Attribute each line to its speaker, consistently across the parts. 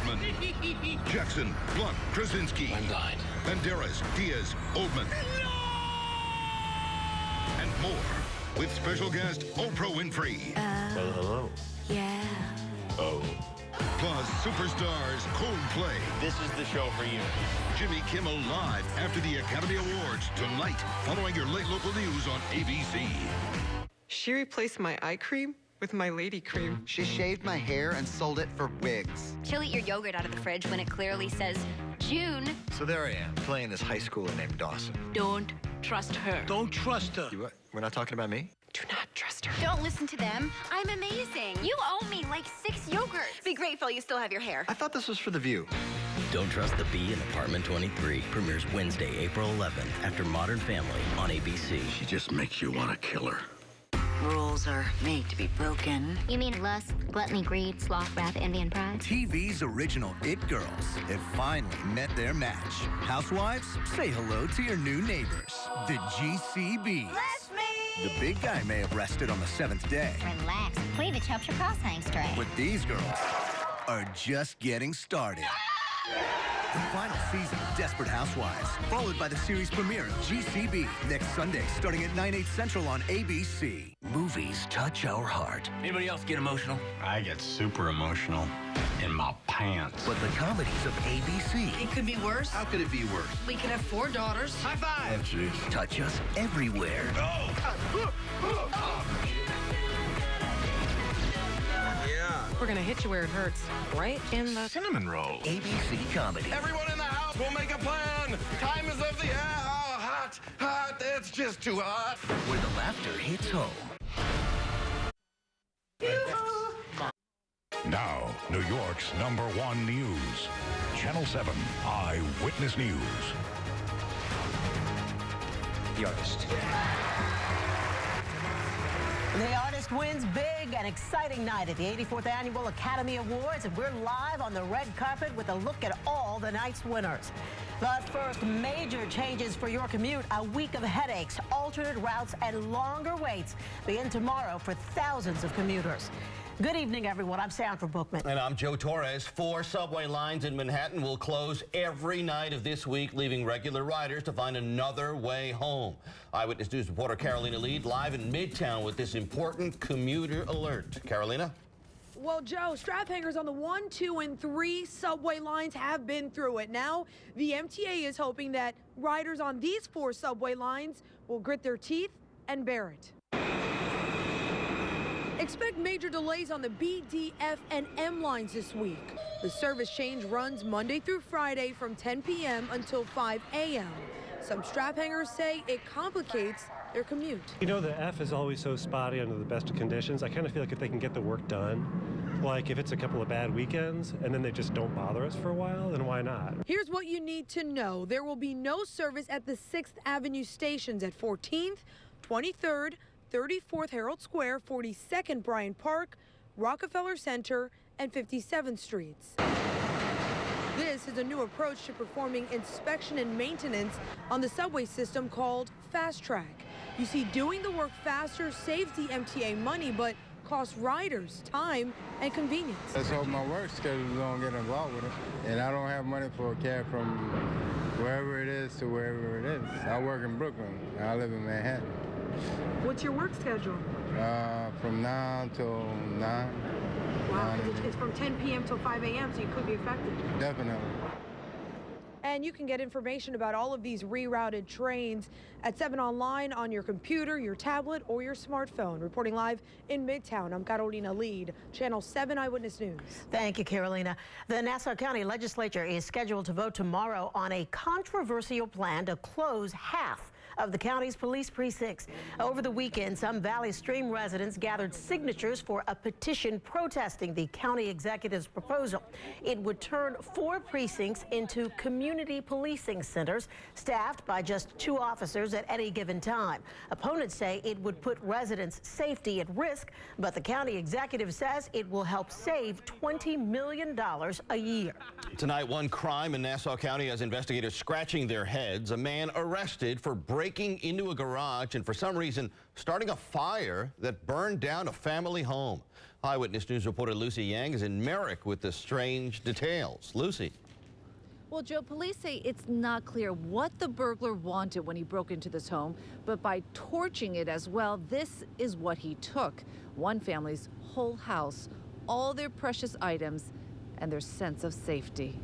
Speaker 1: Bookman, Jackson, Blunt, Krasinski,
Speaker 2: I'm blind.
Speaker 1: Banderas, Diaz, Oldman, and more. With special guest Oprah Winfrey.
Speaker 2: Hello.
Speaker 3: Yeah.
Speaker 2: Oh.
Speaker 1: Plus superstars Coldplay.
Speaker 2: This is the show for you.
Speaker 1: Jimmy Kimmel live after the Academy Awards tonight, following your late local news on ABC.
Speaker 4: She replaced my eye cream with my lady cream.
Speaker 5: She shaved my hair and sold it for wigs.
Speaker 3: She'll eat your yogurt out of the fridge when it clearly says June.
Speaker 6: So there I am, playing this high schooler named Dawson.
Speaker 3: Don't trust her.
Speaker 7: Don't trust her.
Speaker 6: What? We're not talking about me?
Speaker 4: Do not trust her.
Speaker 3: Don't listen to them. I'm amazing. You owe me like 6 yogurts. Be grateful you still have your hair.
Speaker 6: I thought this was for The View.
Speaker 8: Don't Trust the Bee in Apartment 23 premieres Wednesday, April 11th after Modern Family on ABC.
Speaker 7: She just makes you want to kill her.
Speaker 9: Rules are made to be broken.
Speaker 3: You mean lust, gluttony, greed, sloth, wrath, envy, and pride?
Speaker 10: TV's original It Girls have finally met their match. Housewives, say hello to your new neighbors, the GCBs.
Speaker 9: Bless me!
Speaker 10: The big guy may have rested on the 7th day,
Speaker 3: Relax. Cleavage helps your cross hang straight.
Speaker 10: but these girls are just getting started. The final season of Desperate Housewives, followed by the series premiere of GCB next Sunday, starting at 9/8 Central on ABC. Movies touch our heart.
Speaker 2: Anybody else get emotional?
Speaker 7: I get super emotional in my pants.
Speaker 10: But the comedies of ABC
Speaker 9: It could be worse.
Speaker 6: How could it be worse?
Speaker 9: We could have 4 daughters.
Speaker 2: High five!
Speaker 7: Jeez.
Speaker 10: touch us everywhere.
Speaker 4: We're gonna hit you where it hurts, right in the...
Speaker 7: Cinnamon roll.
Speaker 10: ABC Comedy.
Speaker 2: Everyone in the house, we'll make a plan. Time is of the hour. Hot, hot, it's just too hot.
Speaker 10: Where the laughter hits home.
Speaker 1: Now, New York's #1 news. Channel 7 Eyewitness News.
Speaker 6: The artist.
Speaker 11: The artist wins big, an exciting night at the 84th Annual Academy Awards, and we're live on the red carpet with a look at all the night's winners. But first, major changes for your commute. A week of headaches, alternate routes, and longer waits begin tomorrow for thousands of commuters. Good evening, everyone. I'm Sandra Bookman.
Speaker 8: And I'm Joe Torres. 4 subway lines in Manhattan will close every night of this week, leaving regular riders to find another way home. Eyewitness News reporter Carolina Lead live in Midtown with this important commuter alert. Carolina?
Speaker 12: Well, Joe, strap hangers on the 1, 2, and 3 subway lines have been through it. Now, the MTA is hoping that riders on these 4 subway lines will grit their teeth and bear it. Expect major delays on the B, D, F, and M lines this week. The service change runs Monday through Friday from 10 p.m. until 5 a.m. Some strap hangers say it complicates their commute.
Speaker 13: You know, the F is always so spotty under the best of conditions. I kind of feel like if they can get the work done, like if it's a couple of bad weekends and then they just don't bother us for a while, then why not?
Speaker 12: Here's what you need to know. There will be no service at the 6th Avenue stations at 14th, 23rd, 34th Herald Square, 42nd Bryant Park, Rockefeller Center, and 57th Streets. This is a new approach to performing inspection and maintenance on the subway system called Fast Track. You see, doing the work faster saves the MTA money, but costs riders time and convenience.
Speaker 14: Let's hope my work schedule don't get involved with it. And I don't have money for a cab from wherever it is to wherever it is. I work in Brooklyn. I live in Manhattan.
Speaker 12: What's your work schedule?
Speaker 14: From now till 9.
Speaker 12: Wow, it's from 10 p.m. till 5 a.m., so you could be affected.
Speaker 14: Definitely.
Speaker 12: And you can get information about all of these rerouted trains at 7 Online on your computer, your tablet, or your smartphone. Reporting live in Midtown, I'm Carolina Lead, Channel 7 Eyewitness News.
Speaker 11: Thank you, Carolina. The Nassau County Legislature is scheduled to vote tomorrow on a controversial plan to close half of the county's police precincts. Over the weekend, some Valley Stream residents gathered signatures for a petition protesting the county executive's proposal. It would turn 4 precincts into community policing centers, staffed by just 2 officers at any given time. Opponents say it would put residents' safety at risk, but the county executive says it will help save $20 million a year.
Speaker 8: Tonight, one crime in Nassau County has investigators scratching their heads. A man arrested for breaking breaking into a garage and for some reason starting a fire that burned down a family home. Eyewitness News reporter Lucy Yang is in Merrick with the strange details. Lucy.
Speaker 15: Well, Joe, police say it's not clear what the burglar wanted when he broke into this home, but by torching it as well, this is what he took. One family's whole house, all their precious items, and their sense of safety.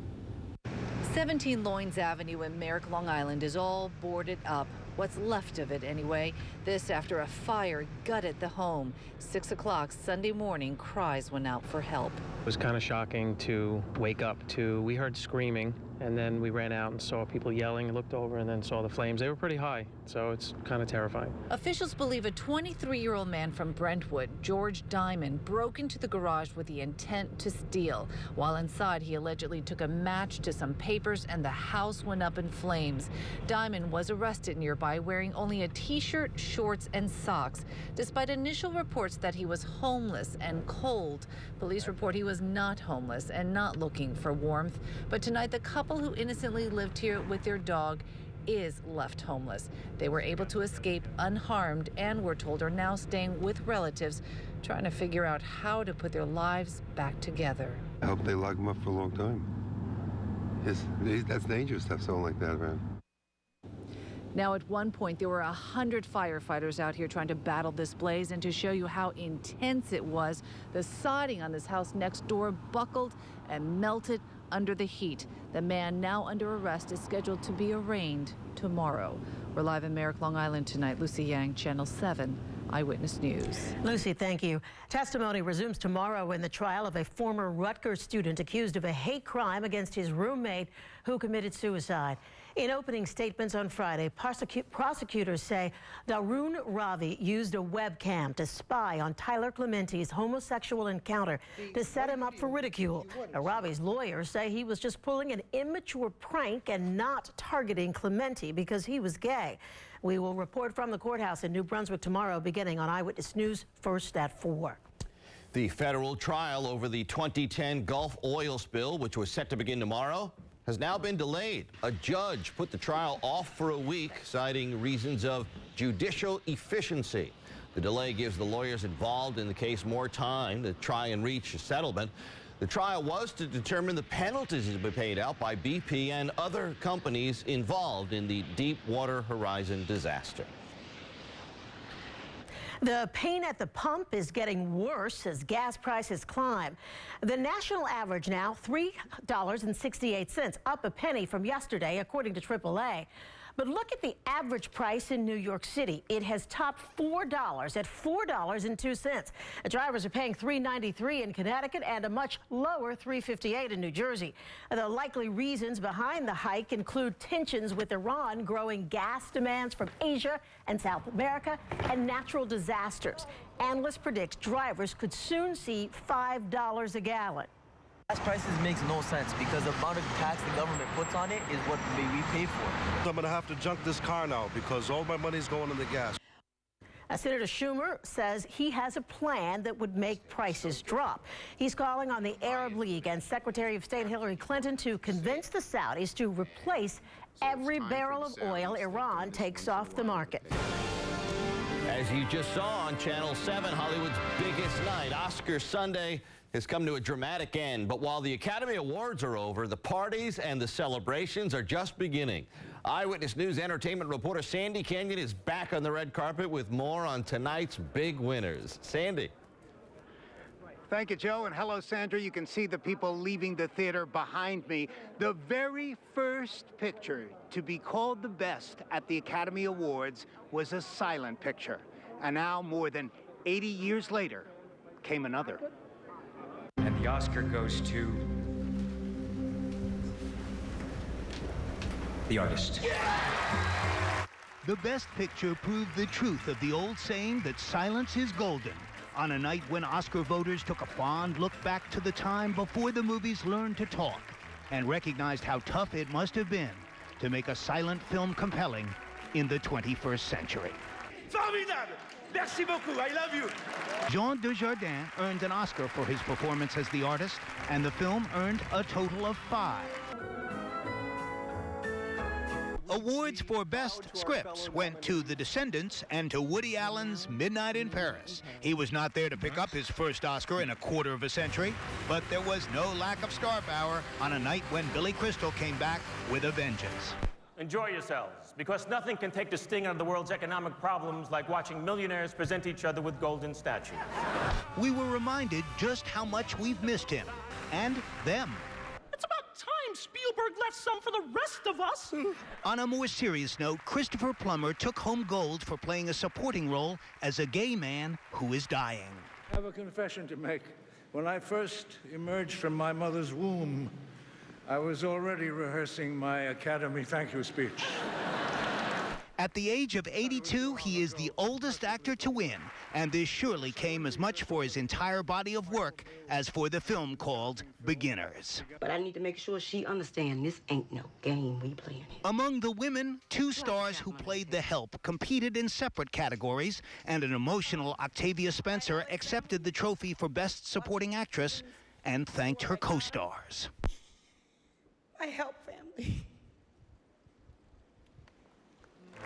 Speaker 15: 17 Loynes Avenue in Merrick, Long Island is all boarded up. What's left of it anyway. This after a fire gutted the home. 6 o'clock Sunday morning, cries went out for help.
Speaker 16: It was kind of shocking to wake up to, we heard screaming, and then we ran out and saw people yelling and looked over and then saw the flames. They were pretty high, so it's kind of terrifying.
Speaker 15: Officials believe a 23-year-old man from Brentwood, George Diamond, broke into the garage with the intent to steal. While inside, he allegedly took a match to some papers and the house went up in flames. Diamond was arrested nearby wearing only a t-shirt, shorts, and socks. Despite initial reports that he was homeless and cold, police report he was not homeless and not looking for warmth. But tonight, the couple who innocently lived here with their dog is left homeless. They were able to escape unharmed and we're told are now staying with relatives, trying to figure out how to put their lives back together.
Speaker 17: I hope they lock them up for a long time. Yes, that's dangerous stuff, something like that, man.
Speaker 15: Now, at one point, there were 100 firefighters out here trying to battle this blaze, and to show you how intense it was, the siding on this house next door buckled and melted under the heat. The man now under arrest is scheduled to be arraigned tomorrow. We're live in Merrick, Long Island tonight. Lucy Yang, Channel 7, Eyewitness News.
Speaker 11: Lucy, thank you. Testimony resumes tomorrow in the trial of a former Rutgers student accused of a hate crime against his roommate who committed suicide. In opening statements on Friday, prosecutors say Darun Ravi used a webcam to spy on Tyler Clementi's homosexual encounter to set him up for ridicule. Ravi's lawyers say he was just pulling an immature prank and not targeting Clementi because he was gay. We will report from the courthouse in New Brunswick tomorrow, beginning on Eyewitness News, first at 4.
Speaker 8: The federal trial over the 2010 Gulf oil spill, which was set to begin tomorrow, has now been delayed. A judge put the trial off for a week, citing reasons of judicial efficiency. The delay gives the lawyers involved in the case more time to try and reach a settlement. The trial was to determine the penalties to be paid out by BP and other companies involved in the Deepwater Horizon disaster.
Speaker 11: The pain at the pump is getting worse as gas prices climb. The national average now, $3.68, up a penny from yesterday, according to AAA. But look at the average price in New York City. It has topped $4 at $4.02. Drivers are paying $3.93 in Connecticut and a much lower $3.58 in New Jersey. The likely reasons behind the hike include tensions with Iran, growing gas demands from Asia and South America, and natural disasters. Analysts predict drivers could soon see $5 a gallon.
Speaker 18: Gas prices makes no sense because the amount of tax the government puts on it is what we pay for.
Speaker 19: I'm going to have to junk this car now because all my money's going in the gas.
Speaker 11: Senator Schumer says he has a plan that would make prices drop. He's calling on the Arab League and Secretary of State Hillary Clinton to convince the Saudis to replace every barrel of oil Iran takes off the market.
Speaker 8: As you just saw on Channel 7, Hollywood's biggest night, Oscar Sunday, has come to a dramatic end. But while the Academy Awards are over, the parties and the celebrations are just beginning. Eyewitness News entertainment reporter Sandy Kenyon is back on the red carpet with more on tonight's big winners. Sandy.
Speaker 20: Thank you, Joe, and hello, Sandra. You can see the people leaving the theater behind me. The very first picture to be called the best at the Academy Awards was a silent picture. And now, more than 80 years later, came another.
Speaker 6: And the Oscar goes to the artist.
Speaker 20: The best picture proved the truth of the old saying that silence is golden. On a night when Oscar voters took a fond look back to the time before the movies learned to talk and recognized how tough it must have been to make a silent film compelling in the 21st century.
Speaker 21: Formidable! Merci beaucoup, I love you!
Speaker 20: Jean Dujardin earned an Oscar for his performance as the artist, and the film earned a total of 5. Awards for Best Scripts went to The Descendants and to Woody Allen's Midnight in Paris. He was not there to pick up his first Oscar in a quarter of a century, but there was no lack of star power on a night when Billy Crystal came back with a vengeance.
Speaker 5: Enjoy yourselves, because nothing can take the sting out of the world's economic problems like watching millionaires present each other with golden statues.
Speaker 20: We were reminded just how much we've missed him and them.
Speaker 21: It's about time Spielberg left some for the rest of us.
Speaker 20: On a more serious note, Christopher Plummer took home gold for playing a supporting role as a gay man who is dying.
Speaker 22: I have a confession to make. When I first emerged from my mother's womb, I was already rehearsing my Academy thank you speech.
Speaker 20: At the age of 82, he is the oldest actor to win, and this surely came as much for his entire body of work as for the film called Beginners.
Speaker 23: But I need to make sure she understands this ain't no game we playing.
Speaker 20: Among the women, 2 stars who played the help competed in separate categories, and an emotional Octavia Spencer accepted the trophy for Best Supporting Actress and thanked her co-stars.
Speaker 23: My help family.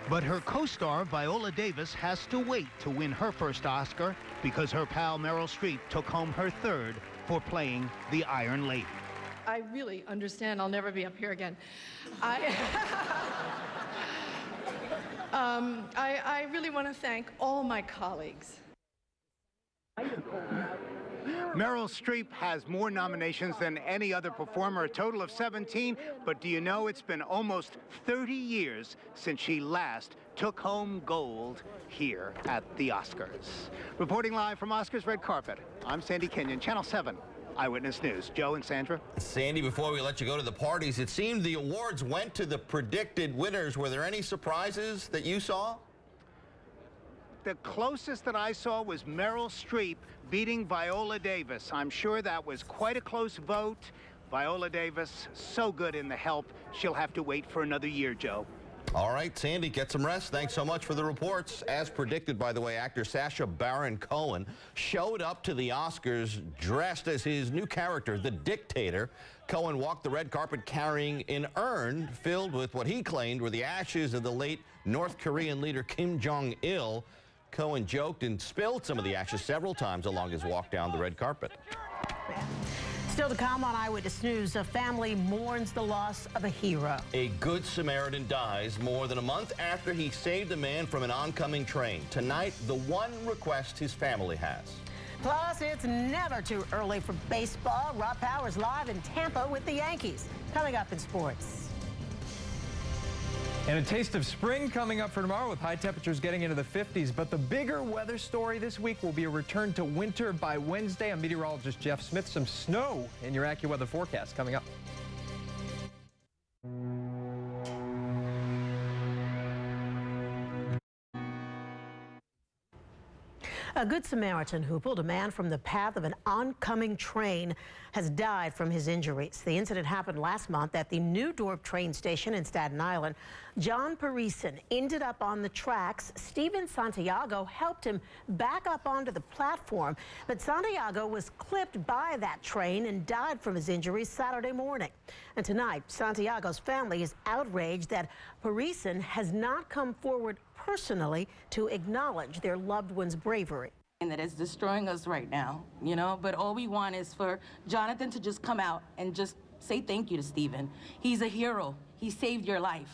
Speaker 20: But her co-star, Viola Davis, has to wait to win her first Oscar because her pal Meryl Streep took home her 3rd for playing the Iron Lady.
Speaker 24: I really understand I'll never be up here again. I really want to thank all my colleagues.
Speaker 20: Meryl Streep has more nominations than any other performer, a total of 17. But do you know it's been almost 30 years since she last took home gold here at the Oscars? Reporting live from Oscars Red Carpet, I'm Sandy Kenyon, Channel 7 Eyewitness News. Joe and Sandra.
Speaker 8: Sandy, before we let you go to the parties, it seemed the awards went to the predicted winners. Were there any surprises that you saw?
Speaker 20: The closest that I saw was Meryl Streep beating Viola Davis. I'm sure that was quite a close vote. Viola Davis, so good in The Help, she'll have to wait for another year, Joe.
Speaker 8: All right, Sandy, get some rest. Thanks so much for the reports. As predicted, by the way, actor Sacha Baron Cohen showed up to the Oscars dressed as his new character, the Dictator. Cohen walked the red carpet carrying an urn filled with what he claimed were the ashes of the late North Korean leader Kim Jong-il. Cohen joked and spilled some of the ashes several times along his walk down the red carpet.
Speaker 11: Still to come on Eyewitness News, a family mourns the loss of a hero.
Speaker 8: A Good Samaritan dies more than a month after he saved a man from an oncoming train. Tonight, the one request his family has.
Speaker 11: Plus, it's never too early for baseball. Rob Powers live in Tampa with the Yankees. Coming up in sports.
Speaker 6: And a taste of spring coming up for tomorrow with high temperatures getting into the 50s. But the bigger weather story this week will be a return to winter by Wednesday. I'm meteorologist Jeff Smith. Some snow in your AccuWeather forecast coming up.
Speaker 11: A Good Samaritan who pulled a man from the path of an oncoming train has died from his injuries. The incident happened last month at the New Dorp train station in Staten Island. John Parison ended up on the tracks. Steven Santiago helped him back up onto the platform, but Santiago was clipped by that train and died from his injuries Saturday morning. And tonight, Santiago's family is outraged that Parison has not come forward personally to acknowledge their loved one's bravery.
Speaker 23: And that is destroying us right now, you know, but all we want is for Jonathan to just come out and just say thank you to Steven. He's a hero. He saved your life.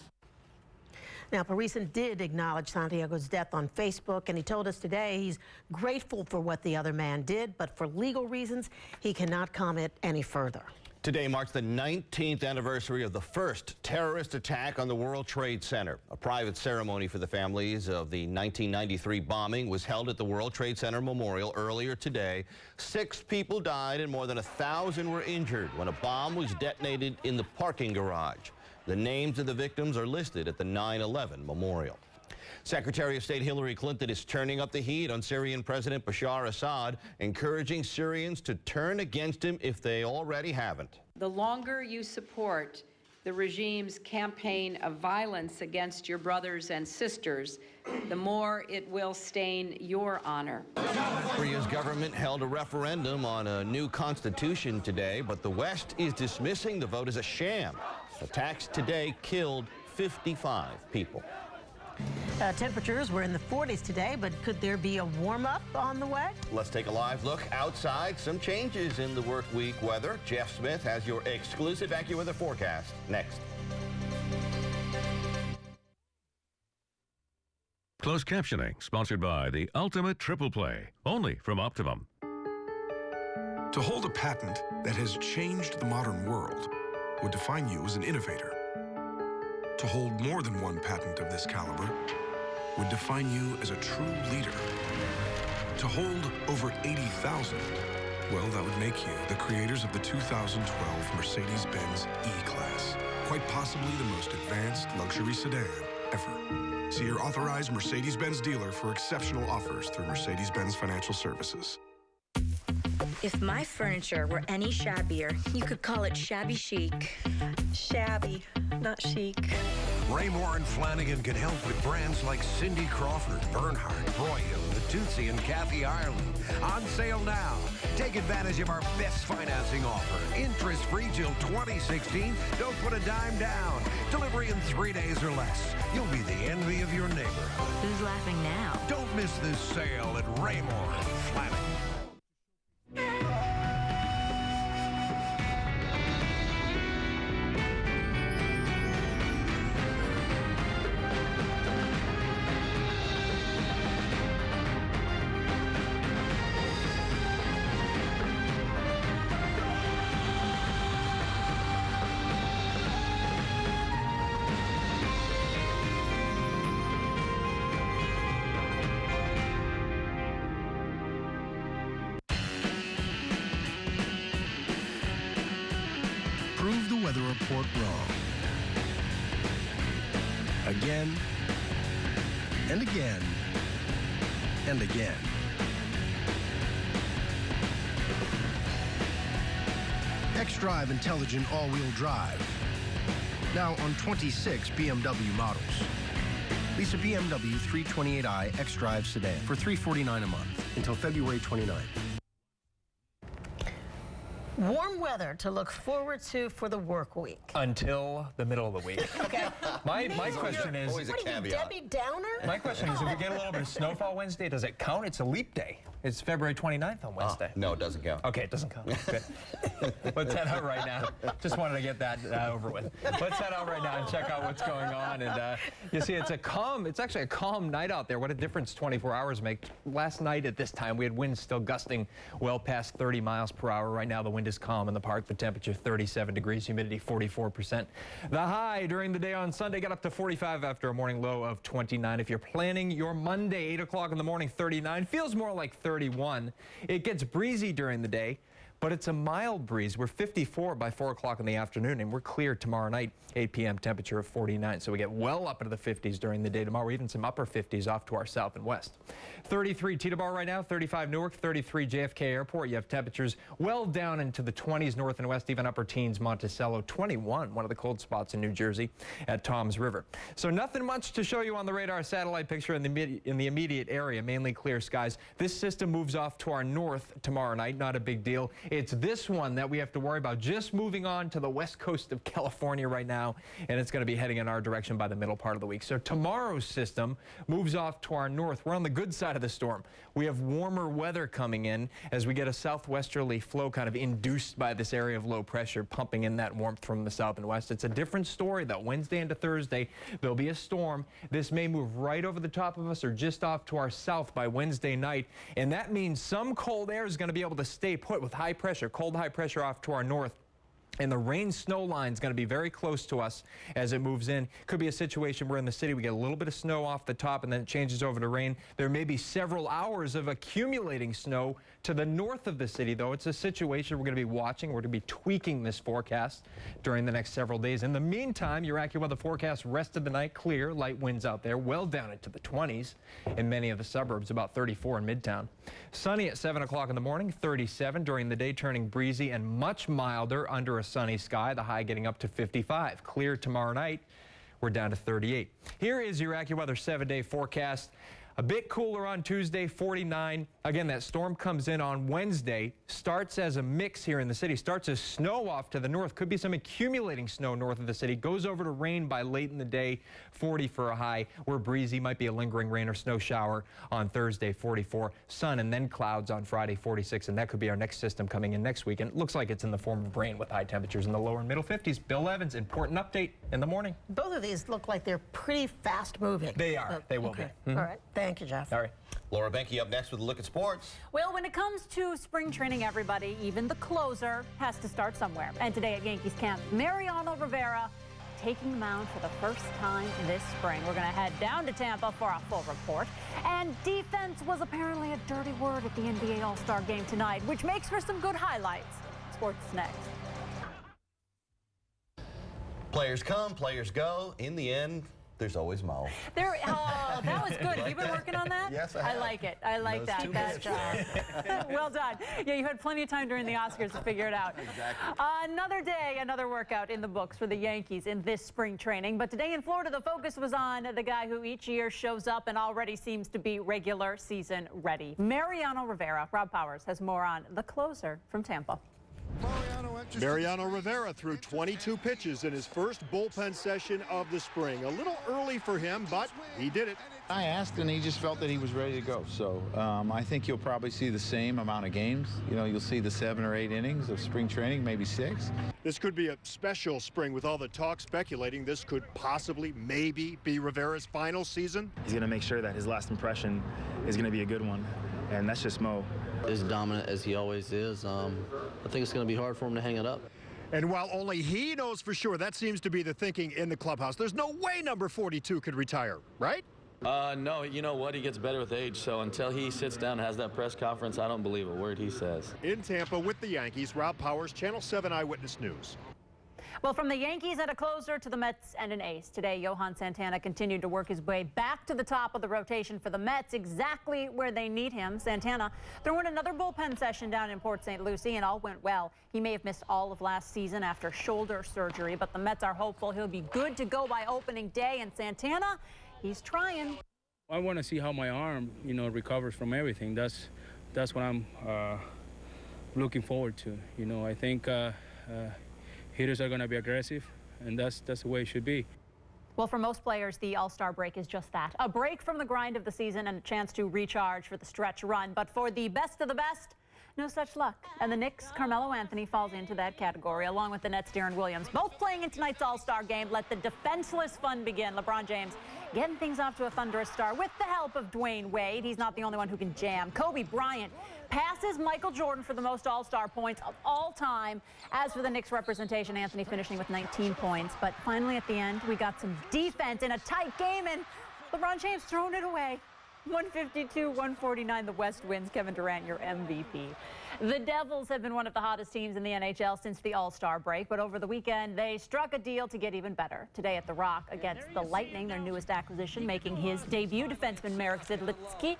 Speaker 11: Now, Parison did acknowledge Santiago's death on Facebook, and he told us today he's grateful for what the other man did, but for legal reasons, he cannot comment any further.
Speaker 8: Today marks the 19th anniversary of the first terrorist attack on the World Trade Center. A private ceremony for the families of the 1993 bombing was held at the World Trade Center Memorial earlier today. 6 people died and more than 1,000 were injured when a bomb was detonated in the parking garage. The names of the victims are listed at the 9/11 memorial. Secretary of State Hillary Clinton is turning up the heat on Syrian President Bashar Assad, encouraging Syrians to turn against him if they already haven't.
Speaker 25: The longer you support the regime's campaign of violence against your brothers and sisters, the more it will stain your honor.
Speaker 8: Korea's government held a referendum on a new constitution today, but the West is dismissing the vote as a sham. Attacks today killed 55 people.
Speaker 11: Temperatures were in the 40s today, but could there be a warm-up on the way?
Speaker 8: Let's take a live look outside. Some changes in the work week weather. Jeff Smith has your exclusive AccuWeather forecast next.
Speaker 2: Closed captioning sponsored by the Ultimate Triple Play, only from Optimum.
Speaker 3: To hold a patent that has changed the modern world would define you as an innovator. To hold more than one patent of this caliber would define you as a true leader. To hold over 80,000, well, that would make you the creators of the 2012 Mercedes-Benz E-Class. Quite possibly the most advanced luxury sedan ever. See your authorized Mercedes-Benz dealer for exceptional offers through Mercedes-Benz Financial Services.
Speaker 4: If my furniture were any shabbier, you could call it shabby chic. Shabby, not chic.
Speaker 7: Raymore and Flanagan can help with brands like Cindy Crawford, Bernhardt, Broyhill, The Tootsie, and Kathy Ireland. On sale now. Take advantage of our best financing offer. Interest-free till 2016. Don't put a dime down. Delivery in 3 days or less. You'll be the envy of your neighborhood.
Speaker 4: Who's laughing now?
Speaker 7: Don't miss this sale at Raymore and Flanagan.
Speaker 9: Prove the weather report wrong. Again, and again, and again. X-Drive Intelligent All-Wheel Drive. Now on 26 BMW models. Lease a BMW 328i X-Drive sedan for $349 a month until February 29th.
Speaker 11: Warm weather to look forward to for the work week.
Speaker 6: Until the middle of the week.
Speaker 11: Okay.
Speaker 6: My question is...
Speaker 8: Always a
Speaker 11: What are you,
Speaker 8: caveat.
Speaker 11: Debbie Downer?
Speaker 6: My question is, if we get a little bit of snowfall Wednesday, does it count? It's a leap day. It's February 29th on Wednesday.
Speaker 8: No, it doesn't count.
Speaker 6: Okay, it doesn't count. Good. Let's head out right now. Just wanted to get that over with. Let's head out right now and check out what's going on. And you see, it's actually a calm night out there. What a difference 24 hours make. Last night at this time, we had winds still gusting well past 30 miles per hour. Right now, the wind is calm in the park. The temperature 37 degrees, humidity 44%. The high during the day on Sunday got up to 45 after a morning low of 29. If you're planning your Monday, 8 o'clock in the morning, 39. Feels more like 31. It gets breezy during the day, but it's a mild breeze. We're 54 by 4 o'clock in the afternoon, and we're clear tomorrow night, 8 p.m. temperature of 49. So we get well up into the 50s during the day tomorrow, even some upper 50s off to our south and west. 33 Teterboro right now, 35 Newark, 33 JFK Airport. You have temperatures well down into the 20s north and west, even upper teens Monticello, 21, one of the cold spots in New Jersey at Toms River. So nothing much to show you on the radar satellite picture in the immediate area, mainly clear skies. This system moves off to our north tomorrow night, not a big deal. It's this one that we have to worry about, just moving on to the west coast of California right now, and it's going to be heading in our direction by the middle part of the week. So tomorrow's system moves off to our north. We're on the good side of the storm. We have warmer weather coming in as we get a southwesterly flow kind of induced by this area of low pressure, pumping in that warmth from the south and west. It's a different story, though. Wednesday into Thursday, there'll be a storm. This may move right over the top of us or just off to our south by Wednesday night, and that means some cold air is going to be able to stay put with high pressure, cold high pressure off to our north. And the rain-snow line is going to be very close to us as it moves in. Could be a situation where in the city we get a little bit of snow off the top and then it changes over to rain. There may be several hours of accumulating snow to the north of the city, though. It's a situation we're going to be watching. We're going to be tweaking this forecast during the next several days. In the meantime, your AccuWeather forecast, rest of the night clear, light winds out there, well down into the 20s in many of the suburbs, about 34 in Midtown. Sunny at 7 o'clock in the morning, 37 during the day, turning breezy and much milder under a sunny sky, the high getting up to 55. Clear tomorrow night, we're down to 38. Here is your AccuWeather 7-day forecast. A bit cooler on Tuesday, 49. Again, that storm comes in on Wednesday, starts as a mix here in the city, starts as snow off to the north. Could be some accumulating snow north of the city. Goes over to rain by late in the day, 40 for a high. We're breezy, might be a lingering rain or snow shower on Thursday, 44. Sun and then clouds on Friday, 46. And that could be our next system coming in next week. And it looks like it's in the form of rain with high temperatures in the lower and middle 50s. Bill Evans, important update in the morning.
Speaker 11: Both of these look like they're pretty fast moving.
Speaker 6: They are. They will be.
Speaker 11: All right. Thank you, Jeff.
Speaker 6: All right.
Speaker 8: Laura Benke up next with a look at sports.
Speaker 1: Well, when it comes to spring training, everybody, even the closer, has to start somewhere. And today at Yankees camp, Mariano Rivera taking the mound for the first time this spring. We're going to head down to Tampa for a full report. And defense was apparently a dirty word at the NBA All-Star game tonight, which makes for some good highlights. Sports next.
Speaker 8: Players come, players go. In the end, there's always Mo.
Speaker 1: That was good. Have you been working on that?
Speaker 8: Yes, I have.
Speaker 1: I like it. I like that. Well done. Yeah, you had plenty of time during the Oscars to figure it out.
Speaker 8: Exactly.
Speaker 1: Another day, another workout in the books for the Yankees in this spring training. But today in Florida, the focus was on the guy who each year shows up and already seems to be regular season ready. Mariano Rivera. Rob Powers has more on the closer from Tampa.
Speaker 10: Mariano Rivera threw 22 pitches in his first bullpen session of the spring. A little early for him, but he did it.
Speaker 12: I asked, and he just felt that he was ready to go. So I think you'll probably see the same amount of games. You know, you'll see the 7 or 8 innings of spring training, maybe 6.
Speaker 10: This could be a special spring with all the talk speculating this could possibly, maybe be Rivera's final season.
Speaker 13: He's going to make sure that his last impression is going to be a good one, and that's just Mo.
Speaker 14: As dominant as he always is, I think it's going to be hard for him to hang it up.
Speaker 10: And while only he knows for sure, that seems to be the thinking in the clubhouse. There's no way number 42 could retire, right?
Speaker 14: No, you know what? He gets better with age, so until he sits down and has that press conference, I don't believe a word he says.
Speaker 10: In Tampa with the Yankees, Rob Powers, Channel 7 Eyewitness News.
Speaker 1: Well, from the Yankees at a closer to the Mets and an ace. Today, Johan Santana continued to work his way back to the top of the rotation for the Mets, exactly where they need him. Santana threw in another bullpen session down in Port St. Lucie, and all went well. He may have missed all of last season after shoulder surgery, but the Mets are hopeful he'll be good to go by opening day, and Santana, he's trying.
Speaker 26: I want to see how my arm, recovers from everything. That's what I'm looking forward to. I think hitters are going to be aggressive, and that's the way it should be.
Speaker 1: Well, for most players, the All-Star break is just that. A break from the grind of the season and a chance to recharge for the stretch run. But for the best of the best, no such luck. And the Knicks' Carmelo Anthony falls into that category, along with the Nets' De'Aaron Williams. Both playing in tonight's All-Star game. Let the defenseless fun begin. LeBron James getting things off to a thunderous start with the help of Dwayne Wade. He's not the only one who can jam. Kobe Bryant passes Michael Jordan for the most All-Star points of all time. As for the Knicks representation, Anthony finishing with 19 points. But finally at the end, we got some defense in a tight game, and LeBron James throwing it away. 152-149, the West wins. Kevin Durant, your MVP. The Devils have been one of the hottest teams in the NHL since the All-Star break, but over the weekend, they struck a deal to get even better. Today at the Rock against the Lightning, their newest acquisition, making his debut, defenseman Marek Zidlitsky.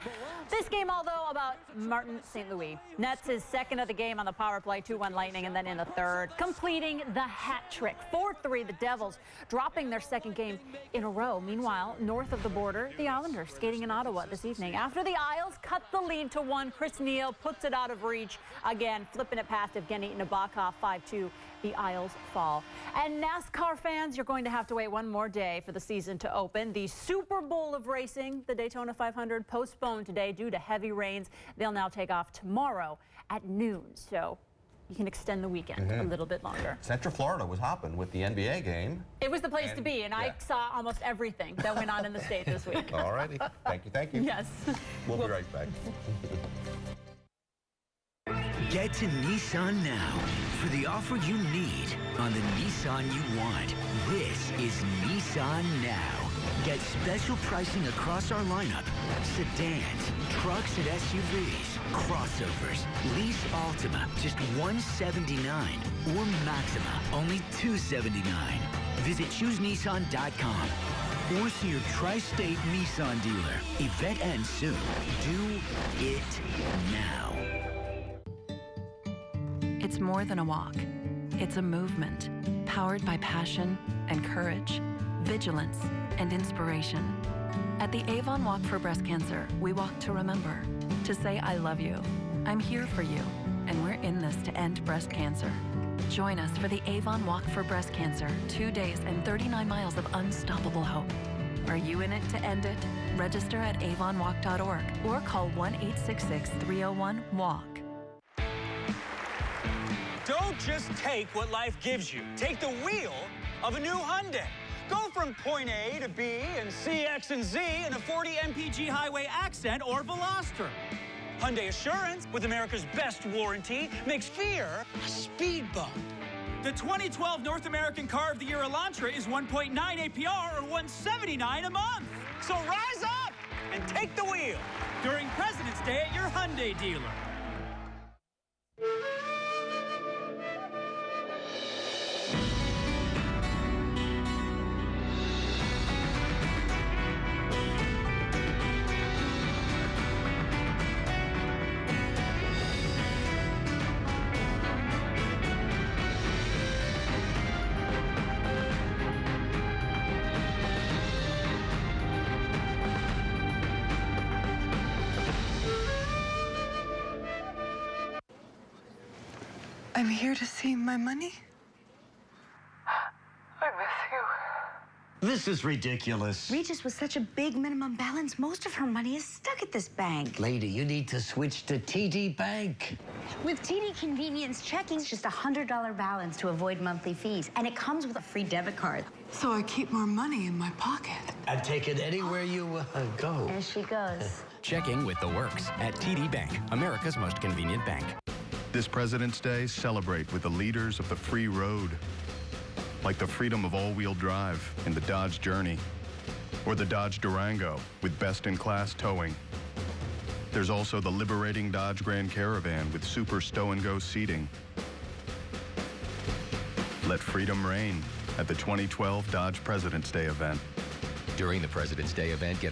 Speaker 1: This game, although, about Martin St. Louis. Nets his second of the game on the power play, 2-1 Lightning, and then in the third, completing the hat trick. 4-3, the Devils dropping their second game in a row. Meanwhile, north of the border, the Islanders skating in Ottawa this evening. After the Isles cut the lead to 1, Chris Neal puts it out of reach. Again, flipping it past Evgeny Nabokov, 5-2. The Isles fall. And NASCAR fans, you're going to have to wait one more day for the season to open. The Super Bowl of racing, the Daytona 500, postponed today due to heavy rains. They'll now take off tomorrow at noon. So you can extend the weekend a little bit longer.
Speaker 8: Central Florida was hopping with the NBA game.
Speaker 1: It was the place to be, and I saw almost everything that went on in the state this week.
Speaker 8: All righty. Thank you.
Speaker 1: Yes.
Speaker 8: We'll be right back.
Speaker 27: Get to Nissan now for the offer you need on the Nissan you want. This is Nissan Now. Get special pricing across our lineup. Sedans, trucks and SUVs, crossovers, lease Altima, just $179, or Maxima, only $279. Visit ChooseNissan.com or see your tri-state Nissan dealer. Event ends soon. Do it now.
Speaker 28: It's more than a walk. It's a movement, powered by passion and courage, vigilance and inspiration. At the Avon Walk for Breast Cancer, we walk to remember, to say I love you. I'm here for you, and we're in this to end breast cancer. Join us for the Avon Walk for Breast Cancer, 2 days and 39 miles of unstoppable hope. Are you in it to end it? Register at avonwalk.org or call 1-866-301-WALK.
Speaker 5: Don't just take what life gives you. Take the wheel of a new Hyundai. Go from point A to B and C, X, and Z in a 40 mpg highway accent or Veloster. Hyundai Assurance, with America's best warranty, makes fear a speed bump. The 2012 North American Car of the Year Elantra is 1.9 APR or $179 a month. So rise up and take the wheel during President's Day at your Hyundai dealer.
Speaker 15: I'm here to see my money. I miss you.
Speaker 16: This is ridiculous.
Speaker 17: Regis, with such a big minimum balance, most of her money is stuck at this bank.
Speaker 16: Lady, you need to switch to TD Bank.
Speaker 17: With TD Convenience Checking, it's just a $100 balance to avoid monthly fees. And it comes with a free debit card.
Speaker 15: So I keep more money in my pocket.
Speaker 16: And take it anywhere you go.
Speaker 17: There she goes.
Speaker 18: Checking with the works at TD Bank, America's most convenient bank.
Speaker 19: This President's Day, celebrate with the leaders of the free road, like the freedom of all-wheel drive in the Dodge Journey, or the Dodge Durango with best-in-class towing. There's also the liberating Dodge Grand Caravan with super stow-and-go seating. Let freedom reign at the 2012 Dodge President's Day event.
Speaker 18: During the President's Day event, get